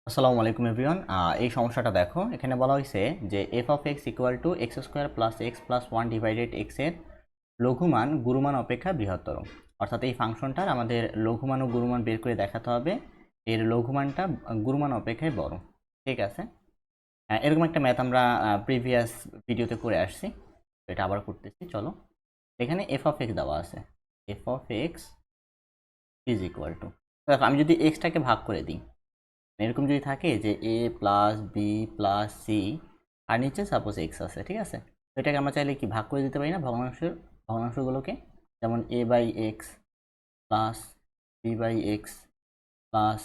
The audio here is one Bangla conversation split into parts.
আসসালামু আলাইকুম এভরিওয়ান। এই সমস্যাটা দেখো, এখানে বলা হয়েছে যে F of x equal to x square plus x plus one divided x এর লঘুমান গুরুমান অপেক্ষা বৃহত্তর। অর্থাৎ এই ফাংশনটার আমাদের লঘুমান ও গুরুমান বের করে দেখাতে হবে, এর লঘুমানটা গুরুমান অপেক্ষায় বড়। ঠিক আছে, এরকম একটা ম্যাথ আমরা প্রিভিয়াস ভিডিওতে করে আসছি, তো এটা আবার করতেছি। চলো, এখানে এফ অফ এক্স দেওয়া আছে, F of x is equal to, দেখো আমি যদি এক্সটাকে ভাগ করে দিই, এরকম যদি থাকে যে এ প্লাস বি প্লাস সি আর নিচে সাপোজ এক্স আছে, ঠিক আছে, তো এটাকে আমরা চাইলে কি ভাগ করে দিতে পারি না ভগ্নাংশগুলোকে, যেমন a by x plus b by x plus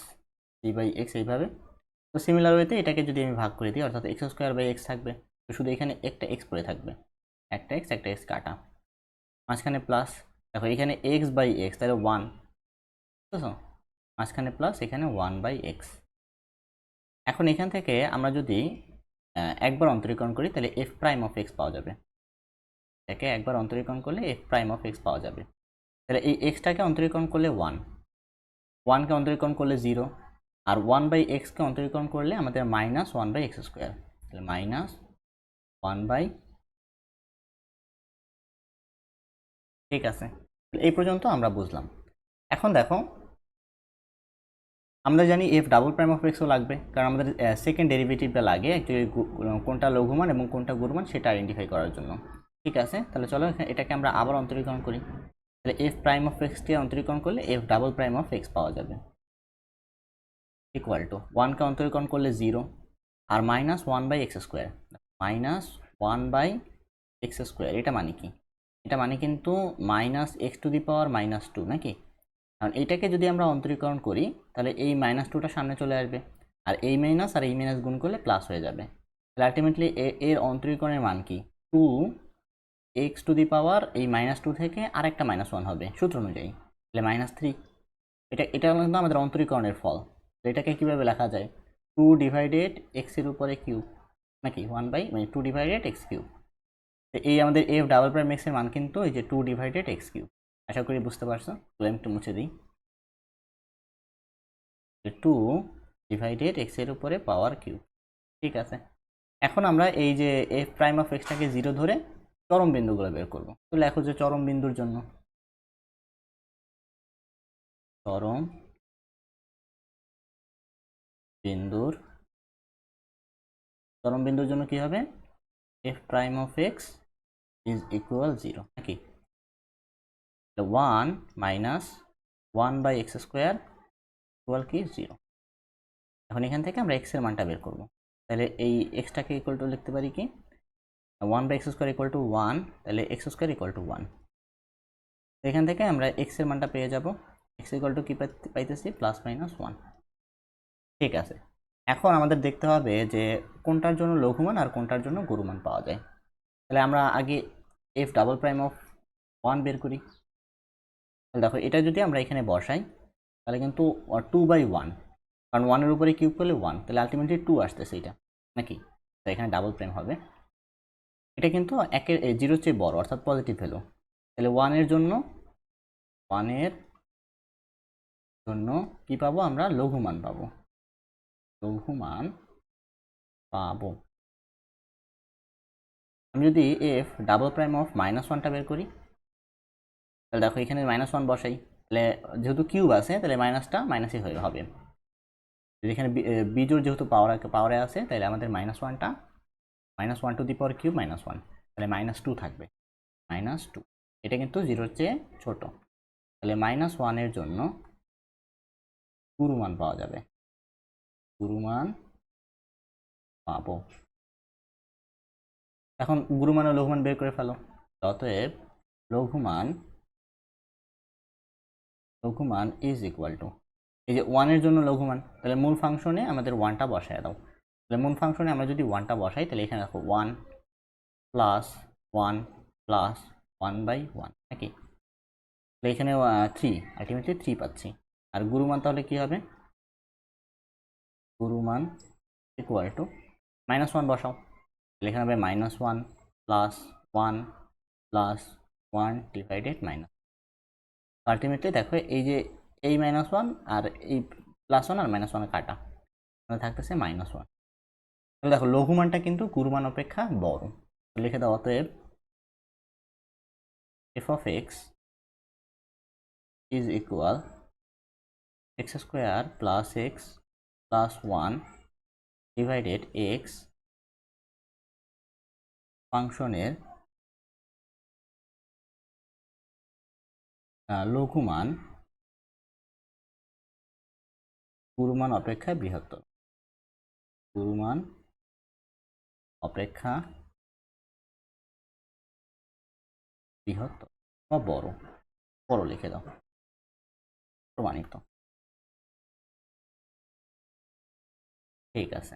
c by x, এইভাবে। তো সিমিলার ওয়েতে এটাকে যদি আমি ভাগ করে দিই, অর্থাৎ এক্স স্কোয়ার বাই এক্স থাকবে, তো শুধু এখানে একটা এক্স পড়ে থাকবে, একটা এক্স কাটা, মাঝখানে প্লাস, দেখো এখানে এক্স বাই এক্স তাহলে ওয়ান, বুঝছো, মাঝখানে প্লাস, এখানে ওয়ান বাই এক্স। এখন এখান থেকে আমরা যদি একবার অন্তরীকরণ করি তাহলে এফ প্রাইম অফ এক্স পাওয়া যাবে, এটাকে একবার অন্তরীকরণ করলে এফ প্রাইম অফ এক্স পাওয়া যাবে। তাহলে এই এক্সটাকে অন্তরীকরণ করলে ওয়ান, ওয়ানকে অন্তরীকরণ করলে জিরো, আর ওয়ান বাই এক্সকে অন্তরীকরণ করলে আমাদের minus one by x square, তাহলে মাইনাস ওয়ান বাই, ঠিক আছে, এই পর্যন্ত আমরা বুঝলাম। এখন দেখো, আমরা জানি এফ ডাবল প্রাইম অফ এক্সও লাগবে, কারণ আমাদের সেকেন্ড ডেরিভেটিভটা লাগে অ্যাকচুয়ালি কোনটা লঘুমান এবং কোনটা গুরুমান সেটা আইডেন্টিফাই করার জন্য। ঠিক আছে, তাহলে চলো এটাকে আমরা আবার অন্তরীকরণ করি, তাহলে এফ প্রাইম অফ এক্সকে অন্তরীকরণ করলে f double prime of x পাওয়া যাবে, ইকুয়াল টু ওয়ানকে অন্তরীকরণ করলে জিরো, আর minus one by x square, minus one by x square, এটা মানে কি, এটা মানে কিন্তু minus x to the power minus two নাকি, কারণ এইটাকে যদি আমরা অন্তরীকরণ করি তাহলে এই মাইনাস টুটা সামনে চলে আসবে, আর এই মাইনাস আর এই মাইনাস গুণ করলে প্লাস হয়ে যাবে, তাহলে আলটিমেটলি এর অন্তরীকরণের মান কি, টু এক্স টু দি পাওয়ার এই মাইনাস টু থেকে আরেকটা মাইনাস ওয়ান হবে সূত্র অনুযায়ী, তাহলে মাইনাস থ্রি। এটা হলো কিন্তু আমাদের অন্তরীকরণের ফল। তো এটাকে কীভাবে লেখা যায়, টু ডিভাইডেড এক্সের উপরে কিউব, নাকি ওয়ান বাই মানে টু ডিভাইডেড এক্স কিউব। এই আমাদের এফ ডাবল প্রাইম এক্সের মান কিন্তু এই যে টু ডিভাইডেড এক্স কিউব। আশা করি বুঝতে পারছো, তো আমি একটু মুছে দিই, টু ডিভাইডেড এক্সের উপরে পাওয়ার কিউব। ঠিক আছে, এখন আমরা এই যে এফ প্রাইম অফ এক্সটাকে জিরো ধরে চরম বিন্দুগুলো বের করবো, তো লেখো যে চরম বিন্দুর জন্য, চরম বিন্দুর চরম বিন্দুর জন্য কি হবে, f prime of x is equal zero, নাকি one minus one by x square equal কি জিরো। এখন এখান থেকে আমরা এক্স এর মানটা বের করবো, তাহলে এই এক্সটাকে ইকুয়াল টু লিখতে পারি কি, one by x square equal to one, তাহলে x square equal to one. এখান থেকে আমরা এক্স এর মানটা পেয়ে যাব, এক্স ইকুয়াল টু কি পাইতেছি, প্লাস মাইনাস ওয়ান। ঠিক আছে, এখন আমাদের দেখতে হবে যে কোনটার জন্য লঘুমান আর কোনটার জন্য গুরুমান পাওয়া যায়। তাহলে আমরা আগে F double prime of one বের করি। দেখো এটা যদি আমরা এখানে বসাই তাহলে কিন্তু টু বাই ওয়ান, কারণ ওয়ানের উপরে কিউব করলে ওয়ান, তাহলে আলটিমেটলি টু আসতেছে এটা, নাকি, তো এখানে ডাবল প্রাইম হবে, এটা কিন্তু একের জিরোর চেয়ে বড় অর্থাৎ পজিটিভ ভ্যালু, তাহলে ওয়ানের জন্য কি পাবো আমরা, লঘুমান পাবো, লঘুমান পাবো। আমি যদি F double prime of minus ওয়ানটা বের করি, তাহলে দেখো এখানে মাইনাস ওয়ান বসাই, তাহলে যেহেতু কিউব আছে তাহলে মাইনাসটা মাইনাসই হয়ে হবে, যদি এখানে বিজোড় যেহেতু পাওয়ারে আছে তাহলে আমাদের minus one two the power cube minus one, তাহলে মাইনাস টু থাকবে, মাইনাস টু, এটা কিন্তু জিরোর চেয়ে ছোট, তাহলে মাইনাস ওয়ানের জন্য গুরুমান পাওয়া যাবে, গুরুমান পাবো। এখন গুরুমান ও লঘুমান বের করে ফেলো, অতএব লঘুমান লঘুমান ইজ ইকুয়াল টু, এই যে ওয়ানের জন্য লঘুমান, তাহলে মূল ফাংশনে আমাদের ওয়ানটা বসায় দাও, তাহলে মূল ফাংশনে আমরা যদি ওয়ানটা বসাই তাহলে এখানে দেখো one plus one plus one by one, নাকি, তাহলে এখানে থ্রি, আলটিমেটলি থ্রি পাচ্ছি। আর গুরুমান তাহলে কি হবে, গুরুমান ইকুয়াল টু মাইনাস ওয়ান বসাও, তাহলে এখানে হবে minus one plus one divided minus, ultimately দেখো এই যে এই মাইনাস ওয়ান আর এই প্লাস ওয়ান আর মাইনাস ওয়ান কাটা, থাকতেছে -1। তাহলে দেখো লঘুমানটা কিন্তু গুরুমান অপেক্ষা বড়। লিখে দাও অতএব F of x is equal x square plus x plus 1 divided x ফাংশনের লঘুমান গুরুমান অপেক্ষা বৃহত্তর। গুরুমান অপেক্ষা বৃহত্তর বা বড়। বড় লিখে দাও, প্রমাণিত। ঠিক আছে।